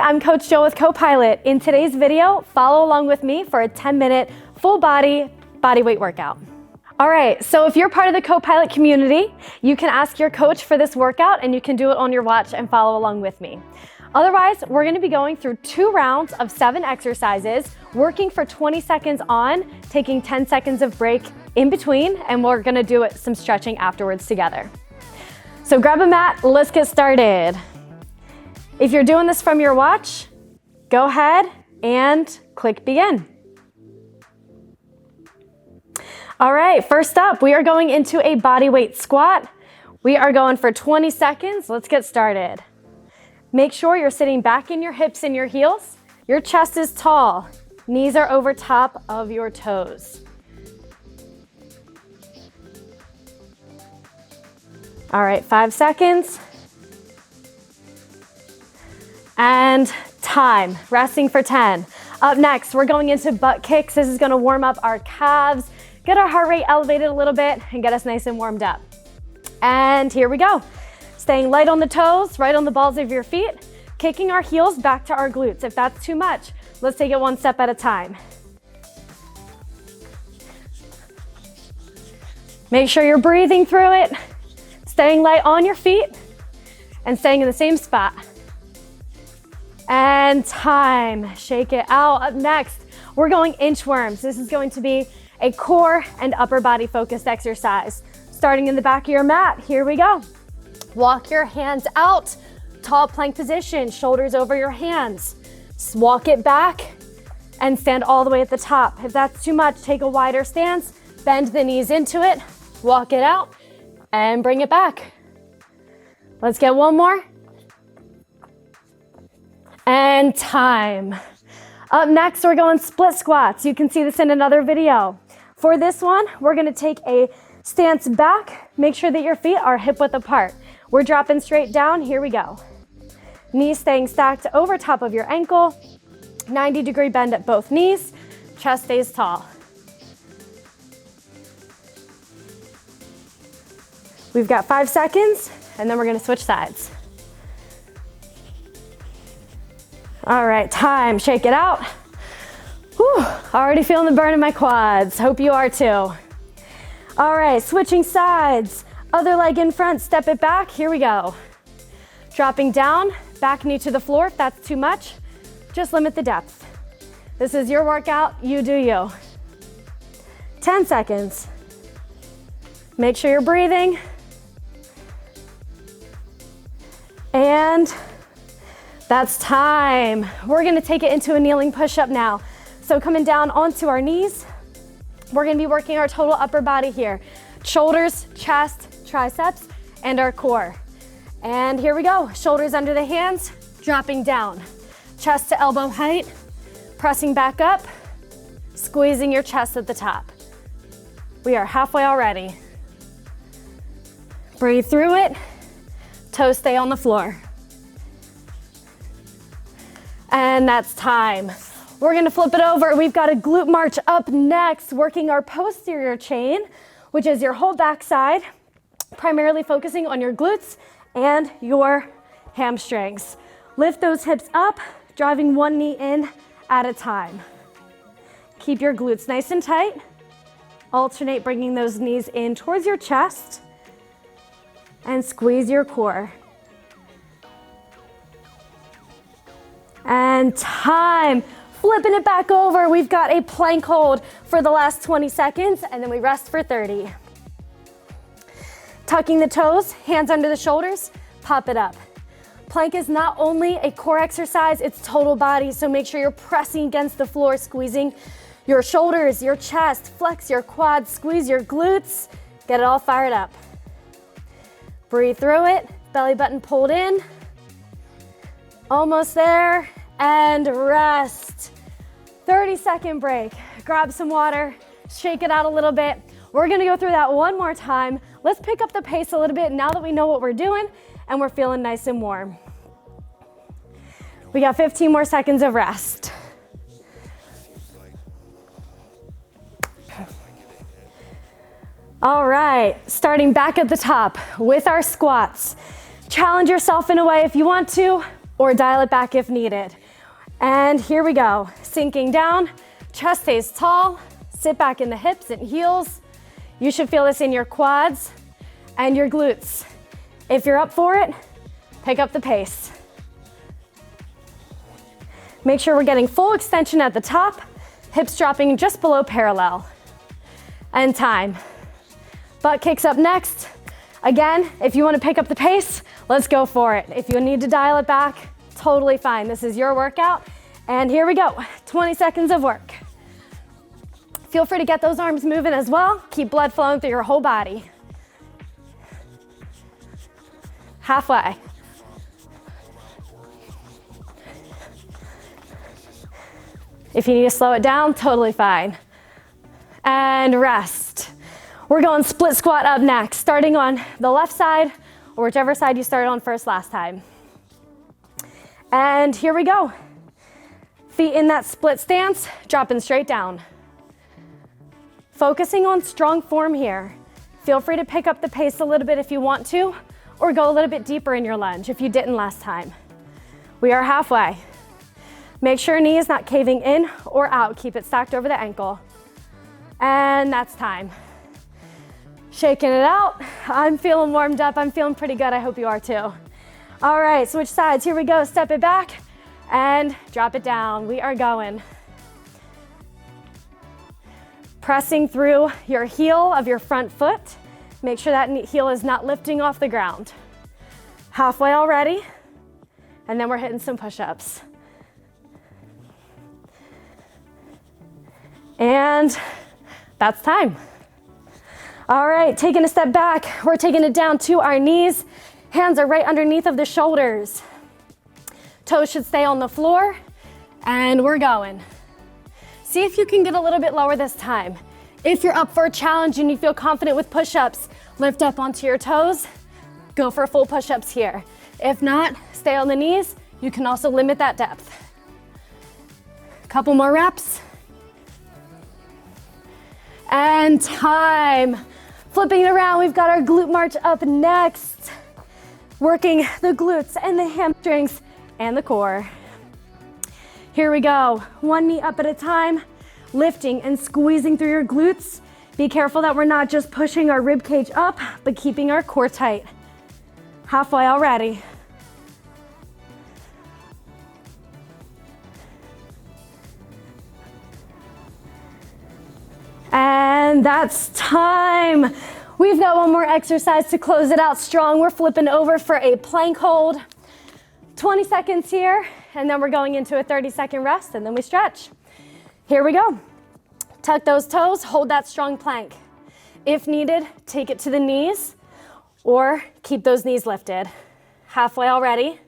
I'm Coach Jill with Copilot. In today's video, follow along with me for a 10-minute full body bodyweight workout. All right, so if you're part of the Copilot community, you can ask your coach for this workout and you can do it on your watch and follow along with me. Otherwise, we're gonna be going through 2 rounds of 7 exercises, working for 20 seconds on, taking 10 seconds of break in between, and we're gonna do some stretching afterwards together. So grab a mat, let's get started. If you're doing this from your watch, go ahead and click begin. All right, first up, we are going into a bodyweight squat. We are going for 20 seconds. Let's get started. Make sure you're sitting back in your hips and your heels. Your chest is tall. Knees are over top of your toes. All right, 5 seconds. And time, resting for 10. Up next, we're going into butt kicks. This is gonna warm up our calves, get our heart rate elevated a little bit, and get us nice and warmed up. And here we go. Staying light on the toes, right on the balls of your feet, kicking our heels back to our glutes. If that's too much, let's take it one step at a time. Make sure you're breathing through it, staying light on your feet, and staying in the same spot. And time, shake it out. Up next, we're going inchworms. This is going to be a core and upper body focused exercise. Starting in the back of your mat, here we go. Walk your hands out, tall plank position, shoulders over your hands. Walk it back and stand all the way at the top. If that's too much, take a wider stance, bend the knees into it, walk it out, and bring it back. Let's get one more. And time. Up next, we're going split squats. You can see this in another video. For this one, we're gonna take a stance back. Make sure that your feet are hip width apart. We're dropping straight down, here we go. Knees staying stacked over top of your ankle. 90-degree bend at both knees. Chest stays tall. We've got 5 seconds, and then we're gonna switch sides. All right, time, shake it out. Whew, already feeling the burn in my quads. Hope you are too. All right, switching sides. Other leg in front, step it back, here we go. Dropping down, back knee to the floor. If that's too much, just limit the depth. This is your workout, you do you. 10 seconds. Make sure you're breathing. And that's time. We're gonna take it into a kneeling push-up now. So coming down onto our knees, we're gonna be working our total upper body here. Shoulders, chest, triceps, and our core. And here we go. Shoulders under the hands, dropping down. Chest to elbow height, pressing back up, squeezing your chest at the top. We are halfway already. Breathe through it. Toes stay on the floor. And that's time. We're gonna flip it over. We've got a glute march up next, working our posterior chain, which is your whole backside, primarily focusing on your glutes and your hamstrings. Lift those hips up, driving one knee in at a time. Keep your glutes nice and tight. Alternate bringing those knees in towards your chest and squeeze your core. And time. Flipping it back over, we've got a plank hold for the last 20 seconds, and then we rest for 30. Tucking the toes, hands under the shoulders, pop it up. Plank is not only a core exercise, it's total body, so make sure you're pressing against the floor, squeezing your shoulders, your chest, flex your quads, squeeze your glutes, get it all fired up. Breathe through it, belly button pulled in. Almost there, and rest. 30-second break. Grab some water, shake it out a little bit. We're gonna go through that one more time. Let's pick up the pace a little bit now that we know what we're doing and we're feeling nice and warm. We got 15 more seconds of rest. All right, starting back at the top with our squats. Challenge yourself in a way if you want to, or dial it back if needed. And here we go. Sinking down, chest stays tall, sit back in the hips and heels. You should feel this in your quads and your glutes. If you're up for it, pick up the pace. Make sure we're getting full extension at the top, hips dropping just below parallel. And time. Butt kicks up next. Again, if you want to pick up the pace, let's go for it. If you need to dial it back, totally fine. This is your workout. And here we go, 20 seconds of work. Feel free to get those arms moving as well. Keep blood flowing through your whole body. Halfway. If you need to slow it down, totally fine. And rest. We're going split squat up next, starting on the left side or whichever side you started on first last time. And here we go. Feet in that split stance, dropping straight down. Focusing on strong form here. Feel free to pick up the pace a little bit if you want to, or go a little bit deeper in your lunge if you didn't last time. We are halfway. Make sure knee is not caving in or out. Keep it stacked over the ankle. And that's time. Shaking it out. I'm feeling warmed up. I'm feeling pretty good. I hope you are too. All right, switch sides. Here we go. Step it back and drop it down. We are going. Pressing through your heel of your front foot. Make sure that heel is not lifting off the ground. Halfway already. And then we're hitting some push-ups. And that's time. All right, taking a step back, we're taking it down to our knees. Hands are right underneath of the shoulders. Toes should stay on the floor, and we're going. See if you can get a little bit lower this time. If you're up for a challenge and you feel confident with push-ups, lift up onto your toes, go for full push-ups here. If not, stay on the knees. You can also limit that depth. Couple more reps. And time. Flipping it around, we've got our glute march up next. Working the glutes and the hamstrings and the core. Here we go. One knee up at a time, lifting and squeezing through your glutes. Be careful that we're not just pushing our rib cage up, but keeping our core tight. Halfway already. And that's time. We've got one more exercise to close it out strong. We're flipping over for a plank hold. 20 seconds here, and then we're going into a 30-second rest, and then we stretch. Here we go. Tuck those toes, hold that strong plank. If needed, take it to the knees, or keep those knees lifted. Halfway already.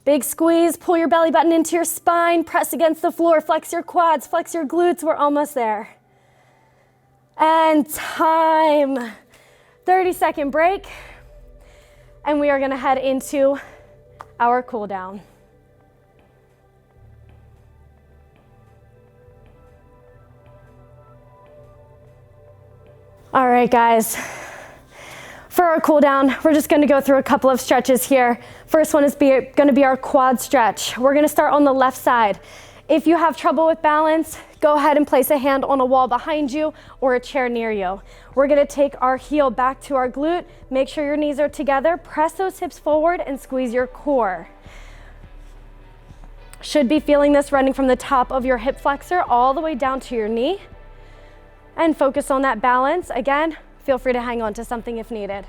Big squeeze, pull your belly button into your spine, press against the floor, flex your quads, flex your glutes. We're almost there. And time. 30-second break. And we are gonna head into our cool down. All right, guys. For our cool down, we're just gonna go through a couple of stretches here. First one is gonna be our quad stretch. We're gonna start on the left side. If you have trouble with balance, go ahead and place a hand on a wall behind you or a chair near you. We're gonna take our heel back to our glute. Make sure your knees are together. Press those hips forward and squeeze your core. Should be feeling this running from the top of your hip flexor all the way down to your knee. And focus on that balance. Again, feel free to hang on to something if needed.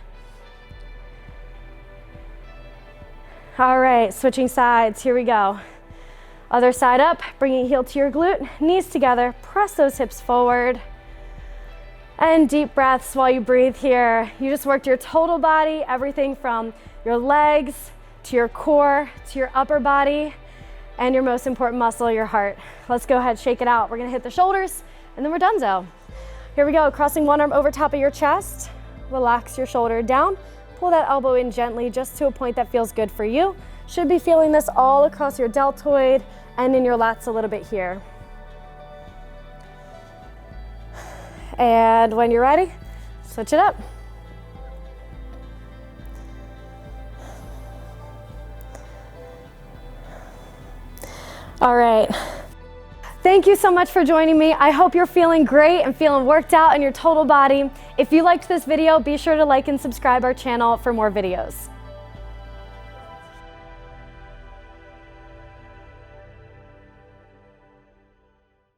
All right, switching sides, here we go. Other side up, bringing heel to your glute, knees together, press those hips forward. And deep breaths while you breathe here. You just worked your total body, everything from your legs to your core to your upper body and your most important muscle, your heart. Let's go ahead, shake it out. We're gonna hit the shoulders and then we're donezo. Here we go, crossing one arm over top of your chest. Relax your shoulder down. Pull that elbow in gently just to a point that feels good for you. Should be feeling this all across your deltoid and in your lats a little bit here. And when you're ready, switch it up. All right. Thank you so much for joining me. I hope you're feeling great and feeling worked out in your total body. If you liked this video, be sure to like and subscribe our channel for more videos.